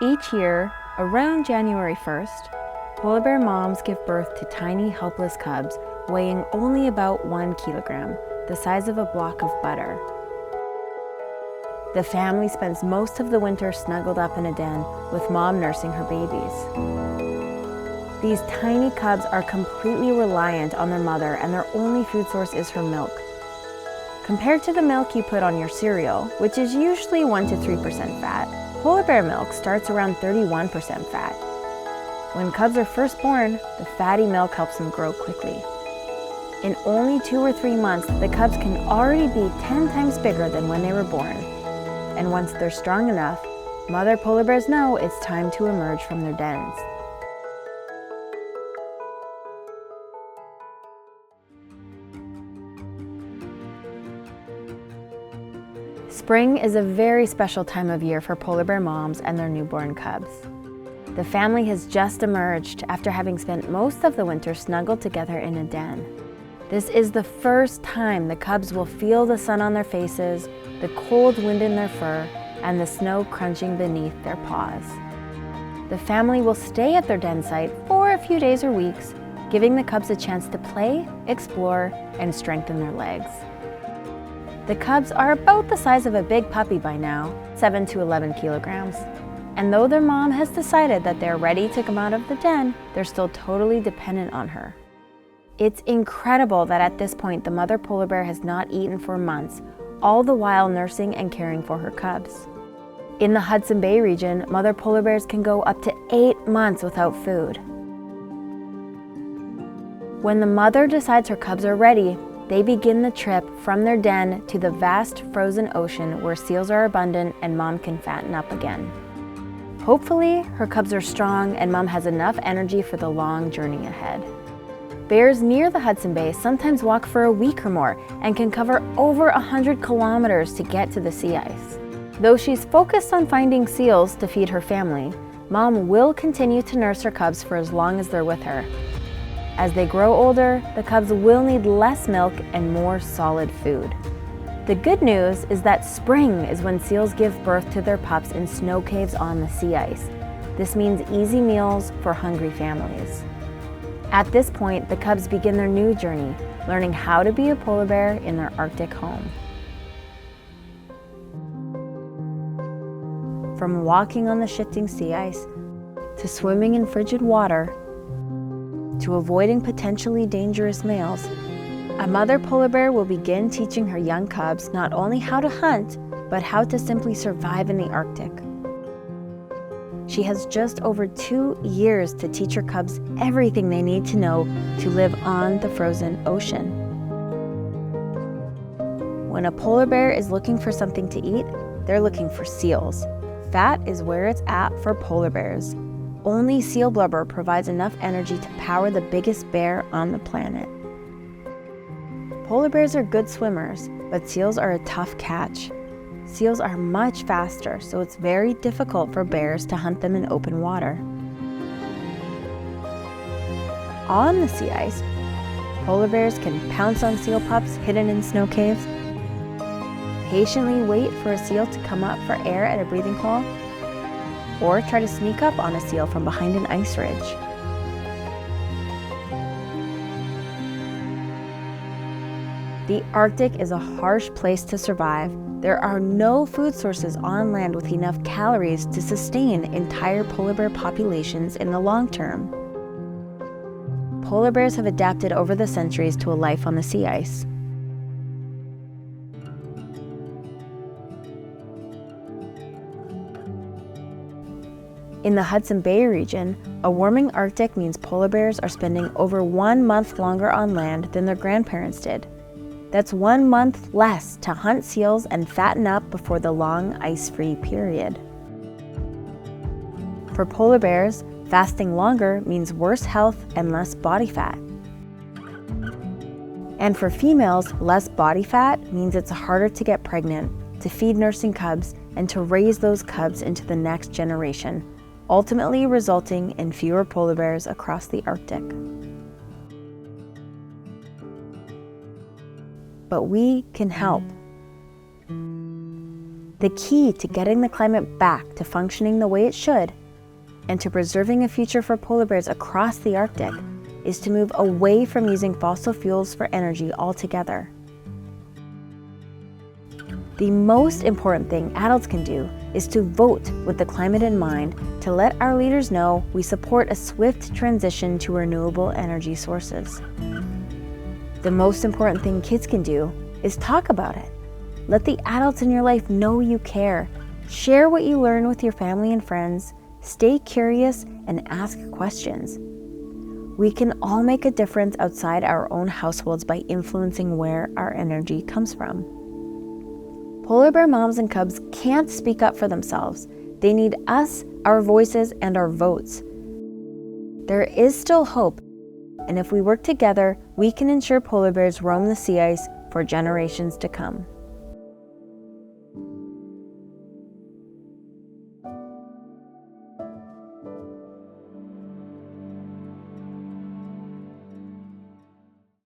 Each year, around January 1st, polar bear moms give birth to tiny, helpless cubs weighing only about 1 kilogram, the size of a block of butter. The family spends most of the winter snuggled up in a den with mom nursing her babies. These tiny cubs are completely reliant on their mother, and their only food source is her milk. Compared to the milk you put on your cereal, which is usually 1 to 3% fat, polar bear milk starts around 31% fat. When cubs are first born, the fatty milk helps them grow quickly. In only 2 or 3 months, the cubs can already be 10 times bigger than when they were born. And once they're strong enough, mother polar bears know it's time to emerge from their dens. Spring is a very special time of year for polar bear moms and their newborn cubs. The family has just emerged after having spent most of the winter snuggled together in a den. This is the first time the cubs will feel the sun on their faces, the cold wind in their fur, and the snow crunching beneath their paws. The family will stay at their den site for a few days or weeks, giving the cubs a chance to play, explore, and strengthen their legs. The cubs are about the size of a big puppy by now, 7 to 11 kilograms. And though their mom has decided that they're ready to come out of the den, they're still totally dependent on her. It's incredible that at this point the mother polar bear has not eaten for months, all the while nursing and caring for her cubs. In the Hudson Bay region, mother polar bears can go up to 8 months without food. When the mother decides her cubs are ready, they begin the trip from their den to the vast frozen ocean where seals are abundant and mom can fatten up again. Hopefully, her cubs are strong and mom has enough energy for the long journey ahead. Bears near the Hudson Bay sometimes walk for a week or more and can cover over 100 kilometers to get to the sea ice. Though she's focused on finding seals to feed her family, mom will continue to nurse her cubs for as long as they're with her. As they grow older, the cubs will need less milk and more solid food. The good news is that spring is when seals give birth to their pups in snow caves on the sea ice. This means easy meals for hungry families. At this point, the cubs begin their new journey, learning how to be a polar bear in their Arctic home. From walking on the shifting sea ice, to swimming in frigid water, to avoiding potentially dangerous males, a mother polar bear will begin teaching her young cubs not only how to hunt, but how to simply survive in the Arctic. She has just over 2 years to teach her cubs everything they need to know to live on the frozen ocean. When a polar bear is looking for something to eat, they're looking for seals. Fat is where it's at for polar bears. Only seal blubber provides enough energy to power the biggest bear on the planet. Polar bears are good swimmers, but seals are a tough catch. Seals are much faster, so it's very difficult for bears to hunt them in open water. On the sea ice, polar bears can pounce on seal pups hidden in snow caves, patiently wait for a seal to come up for air at a breathing hole, or try to sneak up on a seal from behind an ice ridge. The Arctic is a harsh place to survive. There are no food sources on land with enough calories to sustain entire polar bear populations in the long term. Polar bears have adapted over the centuries to a life on the sea ice. In the Hudson Bay region, a warming Arctic means polar bears are spending over 1 month longer on land than their grandparents did. That's 1 month less to hunt seals and fatten up before the long ice-free period. For polar bears, fasting longer means worse health and less body fat. And for females, less body fat means it's harder to get pregnant, to feed nursing cubs, and to raise those cubs into the next generation, ultimately resulting in fewer polar bears across the Arctic. But we can help. The key to getting the climate back to functioning the way it should, and to preserving a future for polar bears across the Arctic, is to move away from using fossil fuels for energy altogether. The most important thing adults can do is to vote with the climate in mind, to let our leaders know we support a swift transition to renewable energy sources. The most important thing kids can do is talk about it. Let the adults in your life know you care. Share what you learn with your family and friends. Stay curious and ask questions. We can all make a difference outside our own households by influencing where our energy comes from. Polar bear moms and cubs can't speak up for themselves. They need us, our voices, and our votes. There is still hope, and if we work together, we can ensure polar bears roam the sea ice for generations to come.